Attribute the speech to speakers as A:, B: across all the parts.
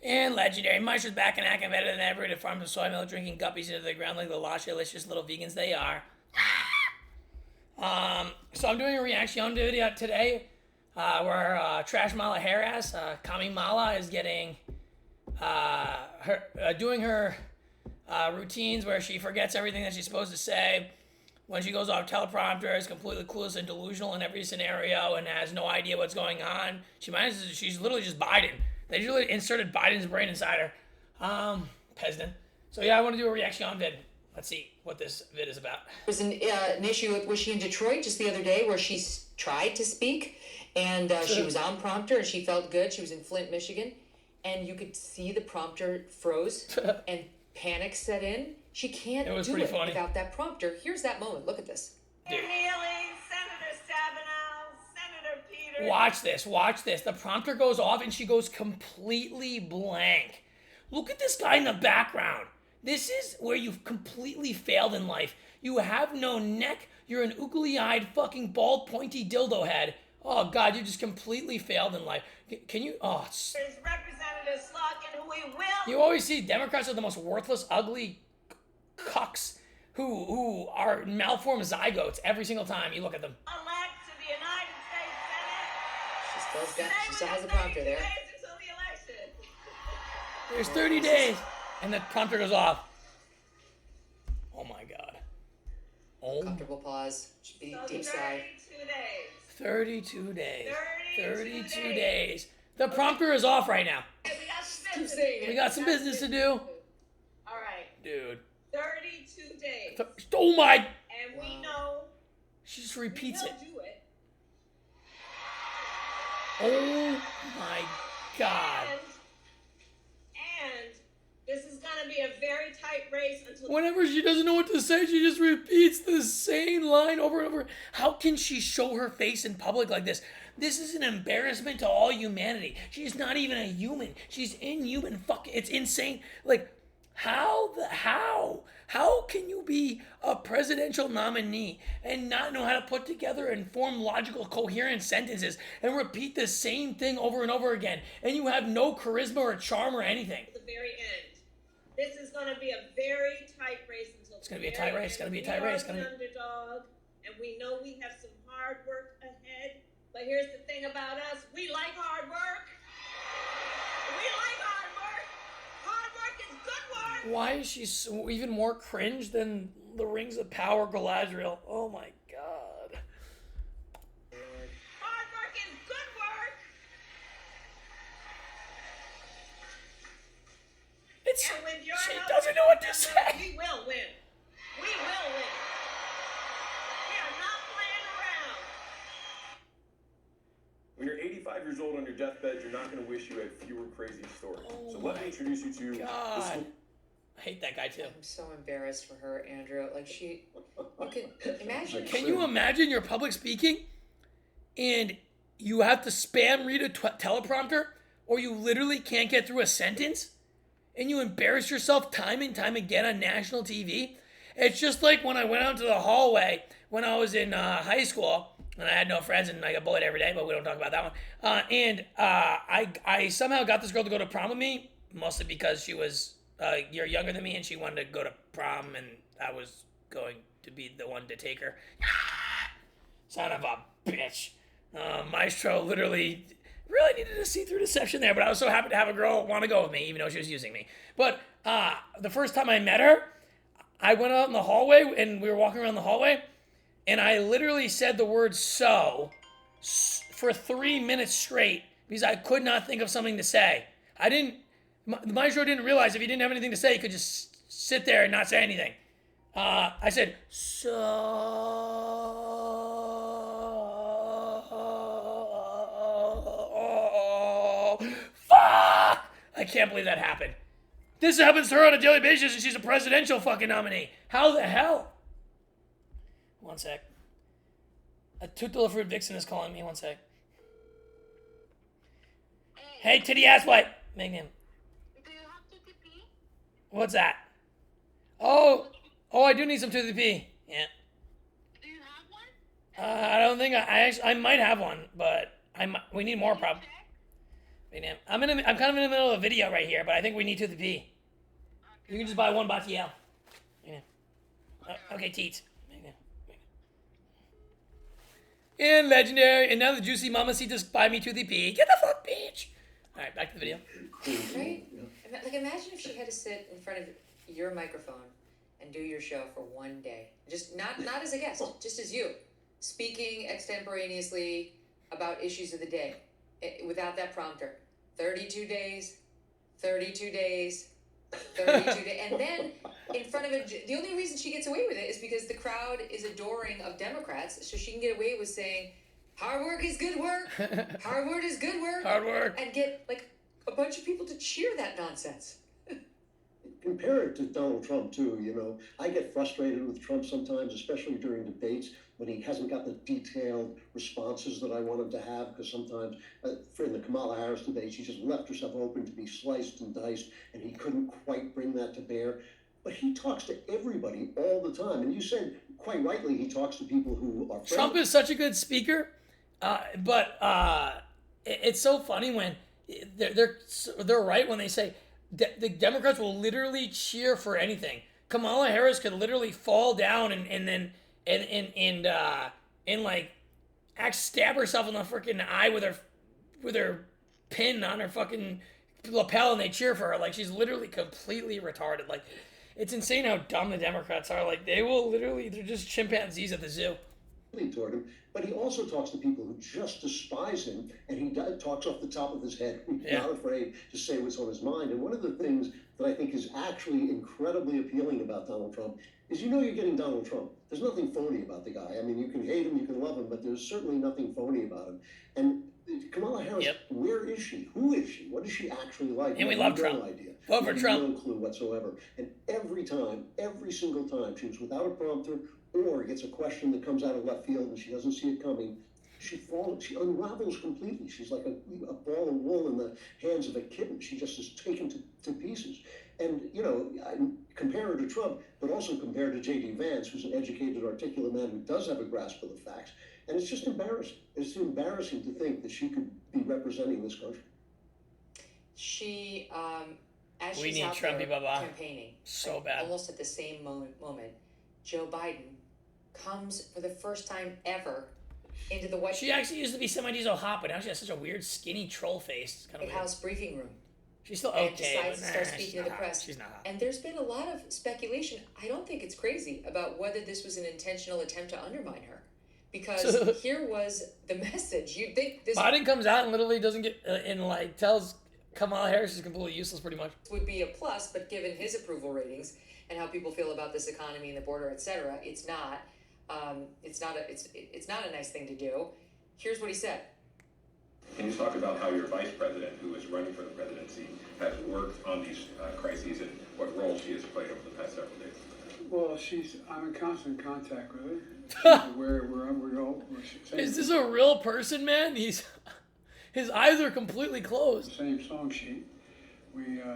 A: And legendary mushers back and acting better than ever to farm the soy milk, drinking guppies into the ground like the lush, delicious little vegans they are. So I'm doing a reaction video today where Trash Mala Harris, Kamala is getting doing her routines where she forgets everything that she's supposed to say. When she goes off teleprompter, is completely clueless and delusional in every scenario and has no idea what's going on. She's literally just Biden. They really inserted Biden's brain inside her. President. So yeah, I want to do a reaction vid. Let's see what this vid is about.
B: There was an issue, was she in Detroit just the other day where she tried to speak and she was on prompter and she felt good. She was in Flint, Michigan, and you could see the prompter froze and panic set in. She can't do it without that prompter. Here's that moment. Look at this.
A: Dude.
C: Kneeling, Senator Stabenow, Senator Peters.
A: Watch this. The prompter goes off and she goes completely blank. Look at this guy in the background. This is where you've completely failed in life. You have no neck. You're an oogly-eyed fucking bald pointy dildo head. Oh God, you just completely failed in life. Can you? Oh.
C: There's Representative Slotkin, who we will.
A: You always see Democrats are the most worthless, ugly cucks who are malformed zygotes every single time you look at them.
C: Elect to the United States Senate.
B: She still has the prompter there.
C: Until the election.
A: There's 30 days. And the prompter goes off. Oh my God. Oh.
B: Comfortable pause. Should be deep sigh.
C: 32 days.
A: 32 days. The prompter is off right now. We got some business to do.
C: All right.
A: Dude.
C: 32 days.
A: Oh my.
C: And we know.
A: She just repeats it.
C: Do it.
A: Oh my God.
C: And this is going to be a very tight race until...
A: Whenever she doesn't know what to say, she just repeats the same line over and over. How can she show her face in public like this? This is an embarrassment to all humanity. She's not even a human. She's inhuman. Fuck, it's insane. Like, how can you be a presidential nominee and not know how to put together and form logical, coherent sentences and repeat the same thing over and over again? And you have no charisma or charm or anything.
C: At the very end. This is going to be a very tight race until
A: it's going to be a tight race. It's going to be a tight race.
C: We are the underdog, and we know we have some hard work ahead. But here's the thing about us: we like hard work. We like hard work. Hard work is good work.
A: Why is she so, even more cringe than the Rings of Power Galadriel? Oh my God.
C: Hard work is good work.
A: She doesn't know what to say.
C: We will win. We will win. We are not playing around.
D: When you're 85 years old on your deathbed, you're not going to wish you had fewer crazy stories. So let me introduce you to...
A: God. I hate that guy too.
B: I'm so embarrassed for her, Andrew. Like you can imagine.
A: Can you imagine you're public speaking and you have to spam read a teleprompter or you literally can't get through a sentence and you embarrass yourself time and time again on national TV? It's just like when I went out to the hallway when I was in high school and I had no friends and I got bullied every day, but we don't talk about that one. I somehow got this girl to go to prom with me, mostly because she was a year younger than me and she wanted to go to prom and I was going to be the one to take her. Son of a bitch. Maestro literally really needed a see-through deception there, but I was so happy to have a girl want to go with me, even though she was using me. But the first time I met her, I went out in the hallway and we were walking around the hallway and I literally said the word so for 3 minutes straight because I could not think of something to say. The maestro didn't realize if he didn't have anything to say, he could just sit there and not say anything. I said, so... Fuck! I can't believe that happened. This happens to her on a daily basis and she's a presidential fucking nominee. How the hell? One sec. A Tootler Fruit Vixen is calling me. One sec. Hey, titty ass white. Megan. What's that? Oh, I do need some Toothy P. Yeah.
E: Do you have one?
A: I don't think I might have one, but we need more probably. Wait, now, I'm kind of in the middle of a video right here, but I think we need to the P. You can just buy one Batiel. Okay, teats. And legendary, and now the juicy mamacitas buy me to the P. Get the fuck, bitch. All right, back to the video.
B: Right? Like, imagine if she had to sit in front of your microphone and do your show for one day. Just not as a guest, just as you, speaking extemporaneously about issues of the day, without that prompter. 32 days, 32 days, 32 days, and then in front of it. The only reason she gets away with it is because the crowd is adoring of Democrats, so she can get away with saying, "Hard work is good work. Hard work is good work.
A: Hard work,"
B: and get like a bunch of people to cheer that nonsense.
E: Compare it to Donald Trump, too. You know, I get frustrated with Trump sometimes, especially during debates when he hasn't got the detailed responses that I want him to have, because sometimes, in the Kamala Harris debate, she just left herself open to be sliced and diced, and he couldn't quite bring that to bear. But he talks to everybody all the time. And you said, quite rightly, he talks to people who are friendly.
A: Trump is such a good speaker, but it's so funny when they're right when they say the Democrats will literally cheer for anything. Kamala Harris could literally fall down and like stab herself in the freaking eye with her pin on her fucking lapel, and they cheer for her. Like, she's literally completely retarded. Like, it's insane how dumb the Democrats are. Like, they're just chimpanzees at the zoo.
E: Toward him, but he also talks to people who just despise him, and he talks off the top of his head. He's not afraid to say what's on his mind. And one of the things that I think is actually incredibly appealing about Donald Trump is, you're getting Donald Trump. There's nothing phony about the guy. I mean, you can hate him, you can love him, but there's certainly nothing phony about him. And Kamala Harris, where is she? Who is she? What is she actually like?
A: And we love Trump.
E: No idea.
A: Vote for Trump.
E: No clue whatsoever. And every single time, she was without a prompter, or gets a question that comes out of left field and she doesn't see it coming, she unravels completely. She's like a ball of wool in the hands of a kitten. She just is taken to pieces. And, I compare her to Trump, but also compare her to J.D. Vance, who's an educated, articulate man who does have a grasp of the facts. And it's just embarrassing. It's embarrassing to think that she could be representing this country.
B: She, as
A: We
B: she's
A: need
B: out
A: Trumpy
B: there
A: Baba.
B: campaigning,
A: So bad.
B: almost at the same moment, Joe Biden comes for the first time ever into the White
A: She actually used to be semi-diesel hot, but now she has such a weird skinny troll face. It's kind of weird.
B: House briefing room.
A: She's still
B: And
A: okay,
B: decides
A: but
B: to start speaking to the press.
A: She's not hot.
B: And there's been a lot of speculation. I don't think it's crazy about whether this was an intentional attempt to undermine her, because here was the message. You'd think this
A: Biden comes out and literally doesn't get tells Kamala Harris is completely useless, pretty much.
B: would be a plus, but given his approval ratings and how people feel about this economy and the border, etc., it's not. It's not a nice thing to do. Here's what he said.
D: Can you talk about how your vice president, who is running for the presidency, has worked on these crises and what role she has played over the past several days?
F: Well, I'm in constant contact with her. She's aware where we go.
A: Is this a real person, man? His eyes are completely closed.
F: Same song sheet.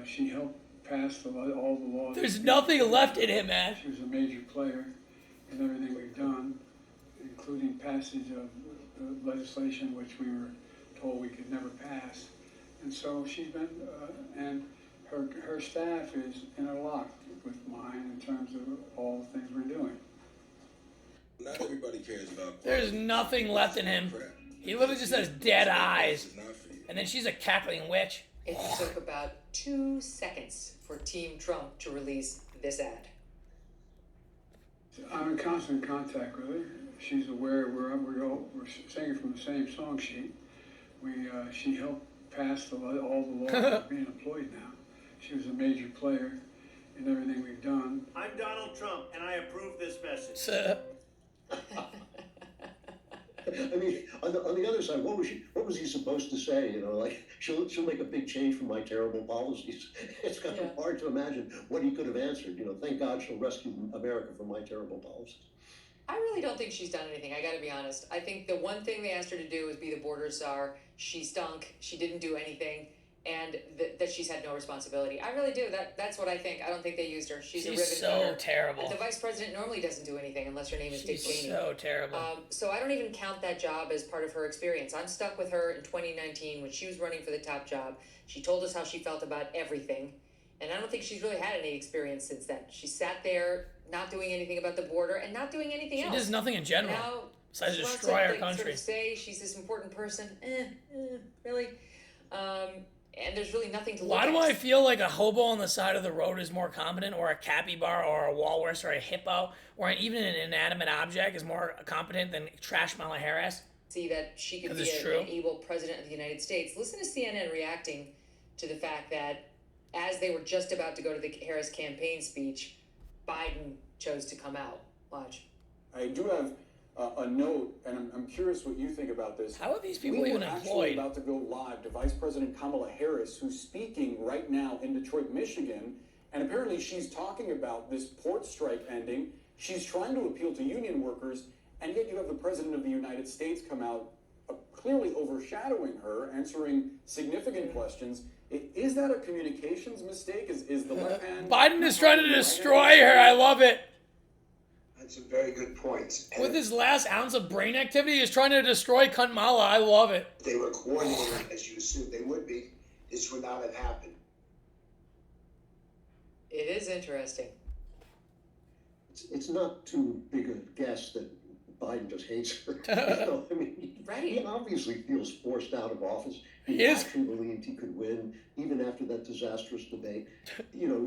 F: She helped pass all the laws.
A: There's nothing left in him, man.
F: She was a major player in everything we've done, including passage of legislation which we were told we could never pass. And so she's been, and her staff is interlocked with mine in terms of all the things we're doing.
G: Not everybody cares about.
A: There's nothing left in him. He literally just has dead eyes. And then she's a cackling witch.
B: It took about 2 seconds for Team Trump to release this ad.
F: I'm in constant contact with her. She's aware we're singing from the same song sheet. She helped pass all the laws that are being employed now. She was a major player in everything we've done.
H: I'm Donald Trump, and I approve this message.
E: I mean, on the other side, what was he supposed to say? She'll make a big change from my terrible policies. It's kind of hard to imagine what he could have answered. Thank God she'll rescue America from my terrible policies.
B: I really don't think she's done anything. I got to be honest. I think the one thing they asked her to do was be the border czar. She stunk. She didn't do anything. and that she's had no responsibility. I really do. That's what I think. I don't think they used her. She's a ribbon
A: so
B: cutter.
A: terrible.
B: The vice president normally doesn't do anything unless her name is Dick Cheney.
A: So terrible.
B: So I don't even count that job as part of her experience. I'm stuck with her in 2019 when she was running for the top job. She told us how she felt about everything, and I don't think she's really had any experience since then. She sat there not doing anything about the border and not doing anything else.
A: She does nothing in general.
B: Now,
A: besides destroy our country.
B: Sort of say she's this important person. Really? And there's really nothing to look
A: Why
B: at.
A: do I feel like a hobo on the side of the road is more competent, or a capybara, or a walrus, or a hippo, or even an inanimate object is more competent than trash Kamala Harris?
B: See that she could be an able president of the United States. Listen to CNN reacting to the fact that as they were just about to go to the Harris campaign speech, Biden chose to come out. Watch.
I: I do have a note, and I'm curious what you think about this.
A: How are these people
I: we
A: even
I: were
A: employed?
I: actually about to go live to Vice President Kamala Harris, who's speaking right now in Detroit, Michigan, and apparently she's talking about this port strike ending. She's trying to appeal to union workers, and yet you have the President of the United States come out clearly overshadowing her, answering significant questions. Is that a communications mistake? Is the left hand...
A: Biden is trying to destroy her. I love it.
J: That's a very good point. And
A: with his last ounce of brain activity, he's trying to destroy Kamala. I love it.
J: if they were coordinated, as you assumed they would be, this would not have happened.
B: It is interesting.
E: It's not too big a guess that Biden just hates her. I mean,
B: Right.
E: he obviously feels forced out of office. He
A: He is.
E: actually believed he could win, even after that disastrous debate.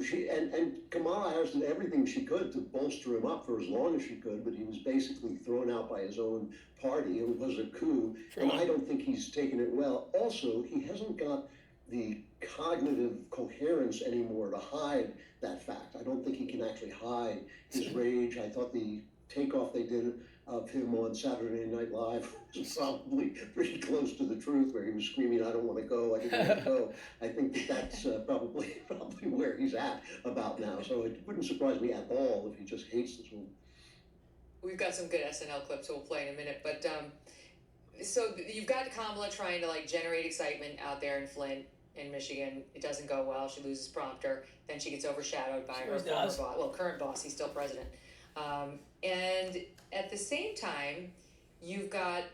E: She and Kamala Harris did everything she could to bolster him up for as long as she could, but he was basically thrown out by his own party. It was a coup, and I don't think he's taken it well. Also, he hasn't got the cognitive coherence anymore to hide that fact. I don't think he can actually hide his rage. I thought the takeoff they did of him on Saturday Night Live was probably pretty close to the truth, where he was screaming, "I don't want to go, I didn't want to go." I think that's probably where he's at about now. So it wouldn't surprise me at all if he just hates this woman.
B: We've got some good SNL clips we'll play in a minute, but so you've got Kamala trying to generate excitement out there in Flint, in Michigan. It doesn't go well. She loses prompter. Then she gets overshadowed by her former boss. Well, current boss. He's still president. And at the same time, you've got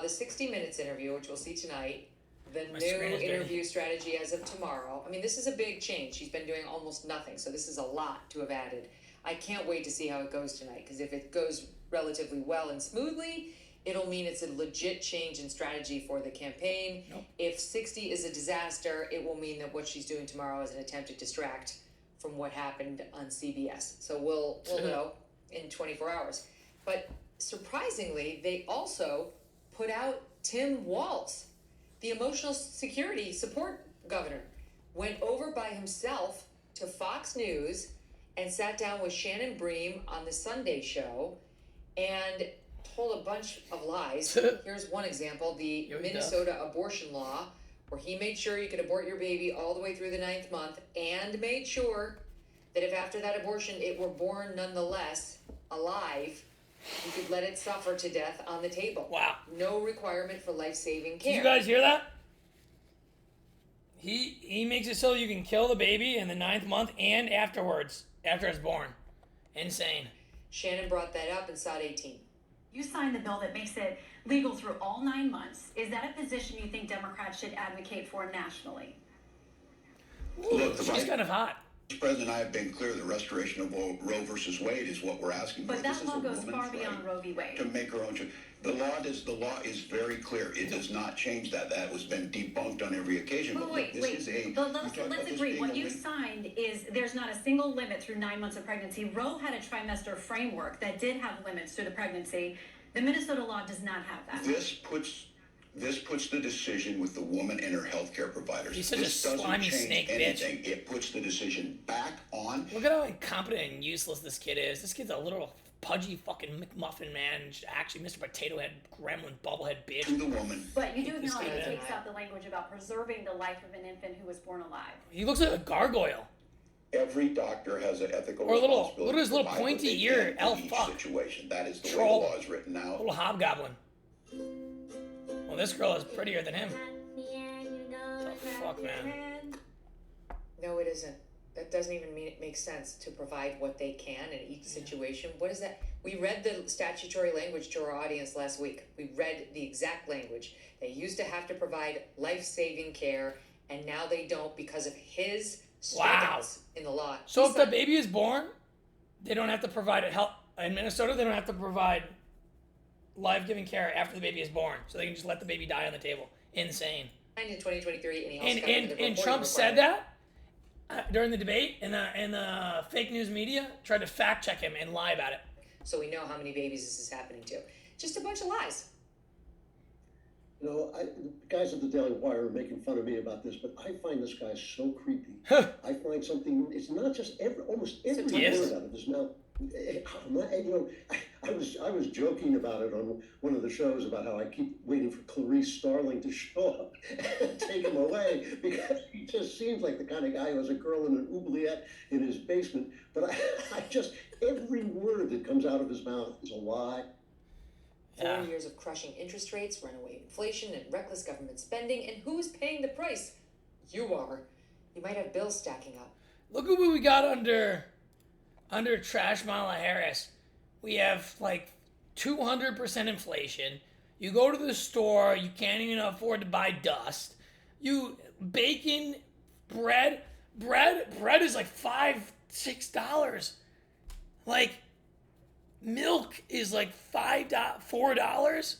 B: the 60 Minutes interview, which we'll see tonight. The new interview strategy as of tomorrow. I mean, this is a big change. She's been doing almost nothing, so this is a lot to have added. I can't wait to see how it goes tonight, because if it goes relatively well and smoothly, it'll mean it's a legit change in strategy for the campaign.
A: Nope.
B: If 60 is a disaster, it will mean that what she's doing tomorrow is an attempt to distract from what happened on CBS. So we'll know in 24 hours. But surprisingly, they also put out Tim Walz, the emotional security support governor, went over by himself to Fox News and sat down with Shannon Bream on the Sunday show and told a bunch of lies. Here's one example, the Minnesota abortion law, where he made sure you could abort your baby all the way through the 9th month, and made sure that if after that abortion it were born nonetheless alive, you could let it suffer to death on the table.
A: Wow.
B: No requirement for life-saving care.
A: Did you guys hear that? He makes it so you can kill the baby in the 9th month and afterwards, after it's born. Insane.
B: Shannon brought that up in SOT 18.
K: You signed the bill that makes it legal through all 9 months. Is that a position you think Democrats should advocate for nationally?
A: Ooh, she's kind of hot.
L: Mr. President, I have been clear the restoration of Roe versus Wade is what we're asking for.
K: But that law goes far beyond Roe v. Wade.
L: To make her own choice. The law is very clear. It does not change that. That has been debunked on every occasion.
K: But wait. Let's agree. What you signed is there's not a single limit through 9 months of pregnancy. Roe had a trimester framework that did have limits to the pregnancy. The Minnesota law does not have that.
L: This puts the decision with the woman and her healthcare providers.
A: He's such a slimy snake
L: anything.
A: bitch.
L: It puts the decision back on.
A: Look at how incompetent and useless this kid is. This kid's a little pudgy fucking McMuffin man. Actually, Mr. Potato Head, gremlin, bubblehead bitch.
L: To the woman.
K: But you do acknowledge it takes out the language about preserving the life of an infant who was born alive.
A: He looks like a gargoyle.
L: Every doctor has an ethical
A: or
L: responsibility.
A: Look at his little pointy ear, elf fuck.
L: Situation. That is the
A: Troll.
L: way the law is written now.
A: Little hobgoblin. Well, this girl is prettier than him. The Fuck, man.
B: No, it isn't. That doesn't even mean it makes sense to provide what they can in each situation. What is that? We read the statutory language to our audience last week. We read the exact language. They used to have to provide life-saving care, and now they don't because of his strikeouts in the law.
A: So if the baby is born, they don't have to provide help. In Minnesota, they don't have to provide life-giving care after the baby is born. So they can just let the baby die on the table. Insane.
B: In 2023, and he also got rid of the
A: and
B: reporting
A: Trump said
B: requirement.
A: that during the debate, and the fake news media tried to fact check him and lie about it.
B: So we know how many babies this is happening to. Just a bunch of lies.
E: You know, the guys at the Daily Wire are making fun of me about this, but I find this guy so creepy. I find something, it's not just almost every word out of his mouth. I was joking about it on one of the shows about how I keep waiting for Clarice Starling to show up and take him away, because he just seems like the kind of guy who has a girl in an oubliette in his basement. But I just, every word that comes out of his mouth is a lie.
B: 4 years of crushing interest rates, runaway inflation, and reckless government spending. And who's paying the price? You are. You might have bills stacking up.
A: Look at what we got under Trash Kamala Harris. We have like 200% inflation. You go to the store, you can't even afford to buy dust. Bacon, bread is like $5-6. Like, milk is like $4.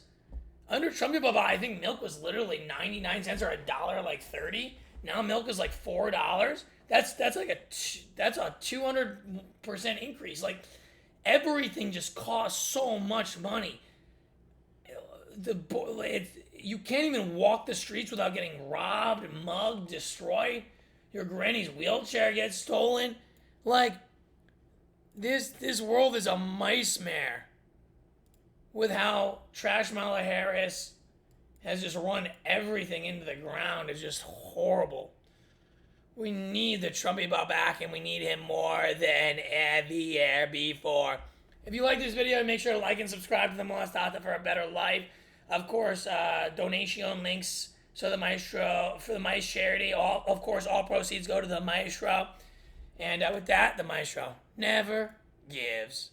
A: Under Trump, I think milk was literally 99 cents or $1.30. Now milk is like $4. That's a 200% increase. Like, everything just costs so much money. You can't even walk the streets without getting robbed, mugged, destroyed. Your granny's wheelchair gets stolen. Like, this world is a mice mare with how Trash Kamala Harris has just run everything into the ground. It's just horrible. We need the Trumpy Bob back, and we need him more than ever before. If you like this video, make sure to like and subscribe to the Molestata for a better life. Of course, donation links so the Maestro, for the Mice charity. All proceeds go to the Maestro. And with that, the Maestro never gives